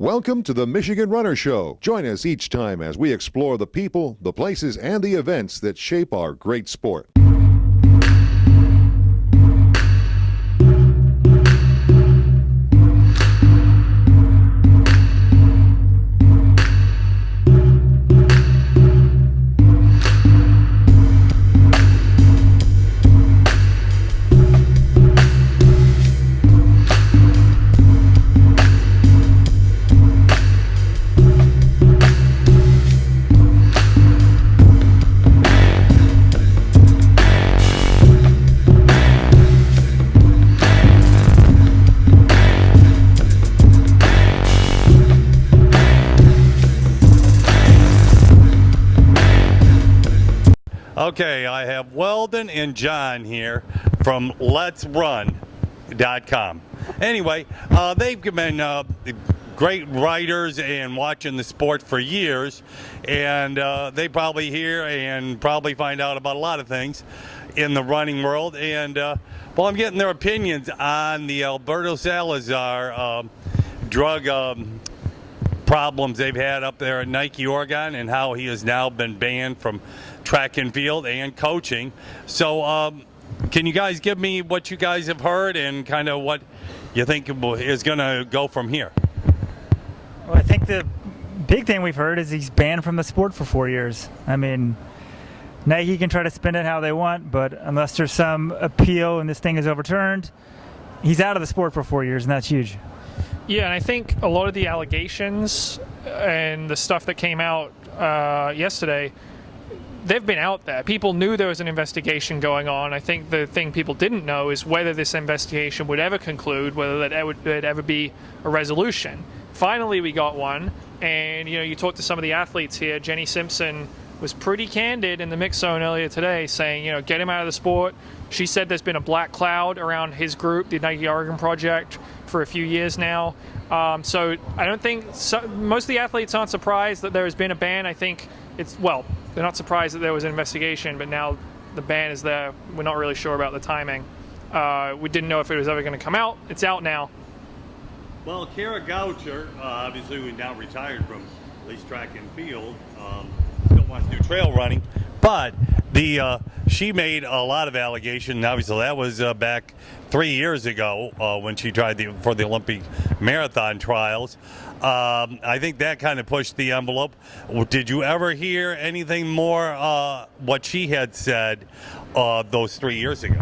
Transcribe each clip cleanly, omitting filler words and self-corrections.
Welcome to the Michigan Runner Show. Join us each time as we explore the people, the places, and the events that shape our great sport. Okay, I have Weldon and John here from Let'sRun.com. Anyway, they've been great writers and watching the sport for years, and they probably hear and probably find out about a lot of things in the running world. And well, I'm getting their opinions on the Alberto Salazar drug problems they've had up there at Nike, Oregon, and how he has now been banned from track and field and coaching. So can you guys give me what you guys have heard and kind of what you think is going to go from here? Well, I think the big thing we've heard is he's banned from the sport for 4 years. I mean, Nike can try to spin it how they want, but unless there's some appeal and this thing is overturned, he's out of the sport for 4 years, and that's huge. Yeah, and I think a lot of the allegations and the stuff that came out yesterday, they've been out there. People knew there was an investigation going on. I think the thing people didn't know is whether this investigation would ever conclude, whether there'd ever be a resolution. Finally, we got one, and you talk to some of the athletes here. Jenny Simpson was pretty candid in the mix zone earlier today, saying, get him out of the sport. She said there's been a black cloud around his group, the Nike Oregon Project, for a few years now. So I don't think most of the athletes aren't surprised that there has been a ban. I think they're not surprised that there was an investigation, but now the ban is there. We're not really sure about the timing. We didn't know if it was ever going to come out. It's out now. Well, Kara Goucher, obviously we now retired from at least track and field, still wants to do trail running, but she made a lot of allegations. Obviously, that was back 3 years ago when she tried for the Olympic marathon trials. I think that kind of pushed the envelope. Did you ever hear anything more what she had said those 3 years ago?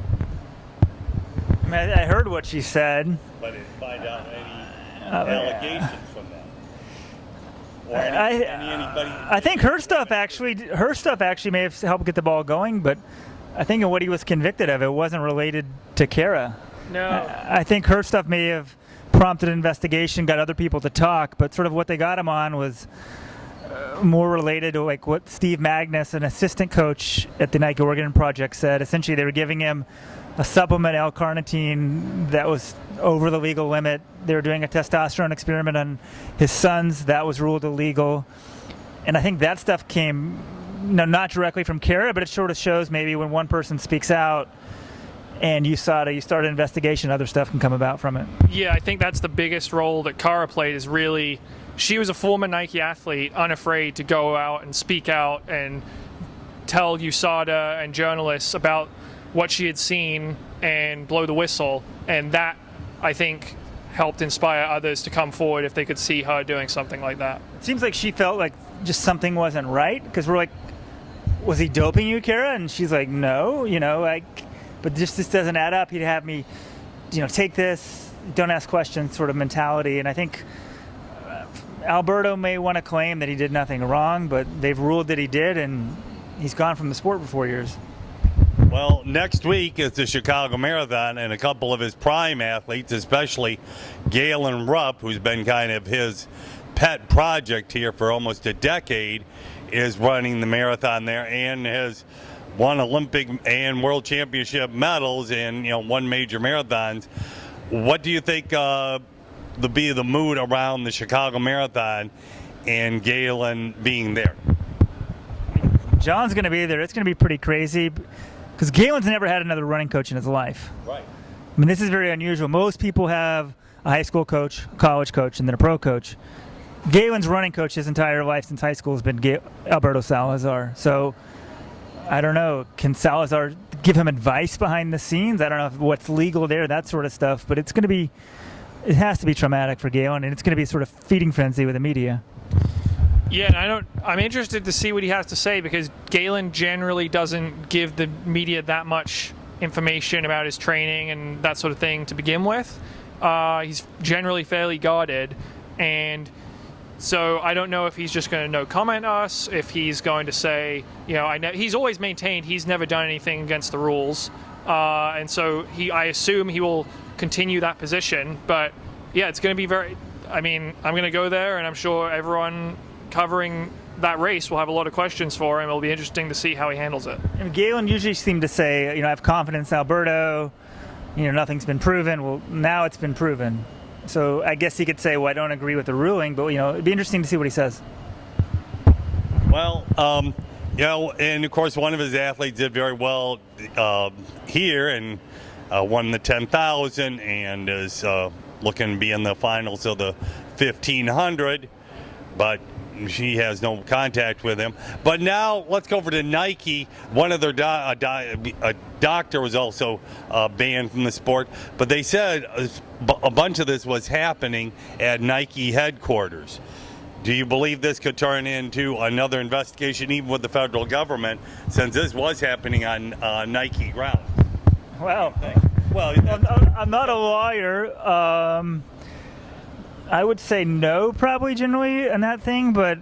I mean, I heard what she said. But didn't find out any allegations from that. Or anybody? I think her stuff actually may have helped get the ball going, but I think what he was convicted of, it wasn't related to Kara. No. I think her stuff may have prompted an investigation, got other people to talk, but sort of what they got him on was more related to like what Steve Magnus, an assistant coach at the Nike Oregon Project, said. Essentially, they were giving him a supplement, L-carnitine, that was over the legal limit. They were doing a testosterone experiment on his sons. That was ruled illegal. And I think that stuff came not directly from Kara, but it sort of shows maybe when one person speaks out and you start an investigation, other stuff can come about from it. Yeah, I think that's the biggest role that Kara played, is really, she was a former Nike athlete, unafraid to go out and speak out and tell USADA and journalists about what she had seen and blow the whistle. And that, I think, helped inspire others to come forward if they could see her doing something like that. It seems like she felt like just something wasn't right, because we're like, was he doping you, Kara? And she's like, no, but this doesn't add up. He'd have me, take this, don't ask questions sort of mentality. And I think Alberto may want to claim that he did nothing wrong, but they've ruled that he did, and he's gone from the sport for 4 years. Well, next week is the Chicago Marathon, and a couple of his prime athletes, especially Galen Rupp, who's been kind of his pet project here for almost a decade, is running the marathon there and has won Olympic and World Championship medals in one major marathons. What do you think will be the mood around the Chicago Marathon and Galen being there? John's going to be there. It's going to be pretty crazy because Galen's never had another running coach in his life. Right. I mean, this is very unusual. Most people have a high school coach, a college coach, and then a pro coach. Galen's running coach his entire life since high school has been Alberto Salazar. So I don't know. Can Salazar give him advice behind the scenes? I don't know what's legal there, that sort of stuff. But it has to be traumatic for Galen, and it's going to be sort of feeding frenzy with the media. Yeah, and I'm interested to see what he has to say, because Galen generally doesn't give the media that much information about his training and that sort of thing to begin with. He's generally fairly guarded, and so I don't know if he's just going to no comment us, if he's going to say, he's always maintained he's never done anything against the rules, and so I assume he will continue that position. But yeah, it's going to be I'm going to go there, and I'm sure everyone covering that race will have a lot of questions for him. It'll be interesting to see how he handles it. And Galen usually seemed to say, I have confidence in Alberto. Nothing's been proven. Well, now it's been proven. So I guess he could say, well, I don't agree with the ruling, but it'd be interesting to see what he says. Well, and of course one of his athletes did very well here and won the 10,000 and is looking to be in the finals of the 1,500, but she has no contact with him. But now let's go over to Nike. One of their a doctor was also banned from the sport, but they said a bunch of this was happening at Nike headquarters. Do you believe this could turn into another investigation, even with the federal government, since this was happening on Nike ground? Well, I'm not a lawyer. I would say no, probably generally on that thing, but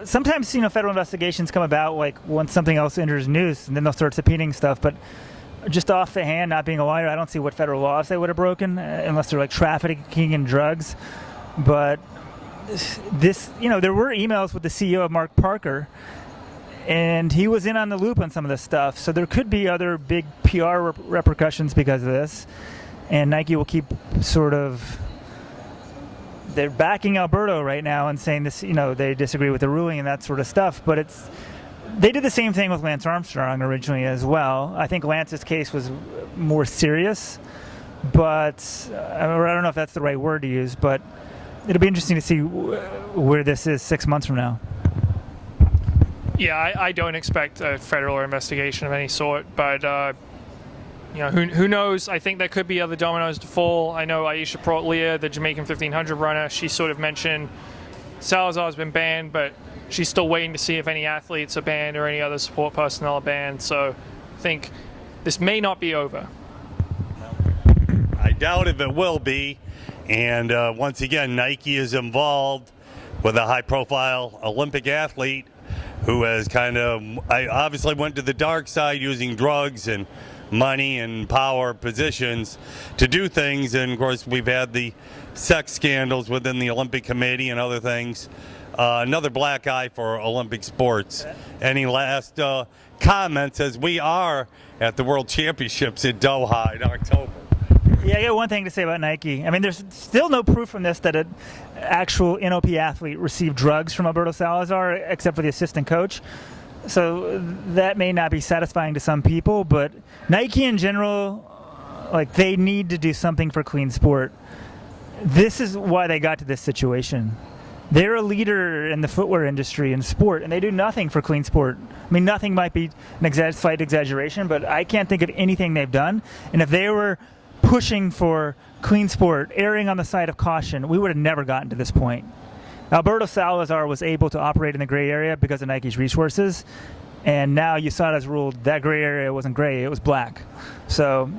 sometimes federal investigations come about like once something else enters news, and then they'll start subpoenaing stuff. But just off the hand, not being a lawyer, I don't see what federal laws they would have broken, unless they're like trafficking in drugs. But this, there were emails with the CEO of Mark Parker, and he was in on the loop on some of this stuff. So there could be other big PR repercussions because of this, and Nike will keep they're backing Alberto right now and saying this, they disagree with the ruling and that sort of stuff. But they did the same thing with Lance Armstrong originally as well. I think Lance's case was more serious, but I don't know if that's the right word to use, but it'll be interesting to see where this is 6 months from now. Yeah, I don't expect a federal investigation of any sort, but who knows? I think there could be other dominoes to fall. I know Aisha Praut-Leah, the Jamaican 1500 runner, she sort of mentioned Salazar's been banned, but she's still waiting to see if any athletes are banned or any other support personnel are banned. So I think this may not be over. I doubt if it will be. And once again, Nike is involved with a high-profile Olympic athlete who has obviously went to the dark side using drugs and money and power positions to do things. And of course we've had the sex scandals within the Olympic Committee and other things. Another black eye for Olympic sports. Any last comments as we are at the World Championships in Doha in October? Yeah, I got one thing to say about Nike. There's still no proof from this that an actual NOP athlete received drugs from Alberto Salazar, except for the assistant coach. So that may not be satisfying to some people, but Nike in general, they need to do something for clean sport. This is why they got to this situation. They're a leader in the footwear industry and sport, and they do nothing for clean sport. Nothing might be slight exaggeration, but I can't think of anything they've done. And if they were pushing for clean sport, erring on the side of caution, we would have never gotten to this point. Alberto Salazar was able to operate in the gray area because of Nike's resources, and now USADA's ruled that gray area wasn't gray, it was black. So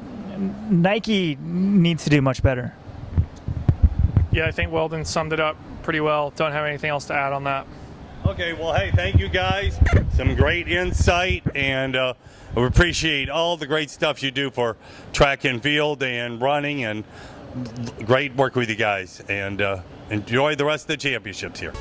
Nike needs to do much better. Yeah, I think Weldon summed it up pretty well. Don't have anything else to add on that. Okay, well, hey, thank you guys. Some great insight, and we appreciate all the great stuff you do for track and field and running, and great work with you guys. And enjoy the rest of the championships here.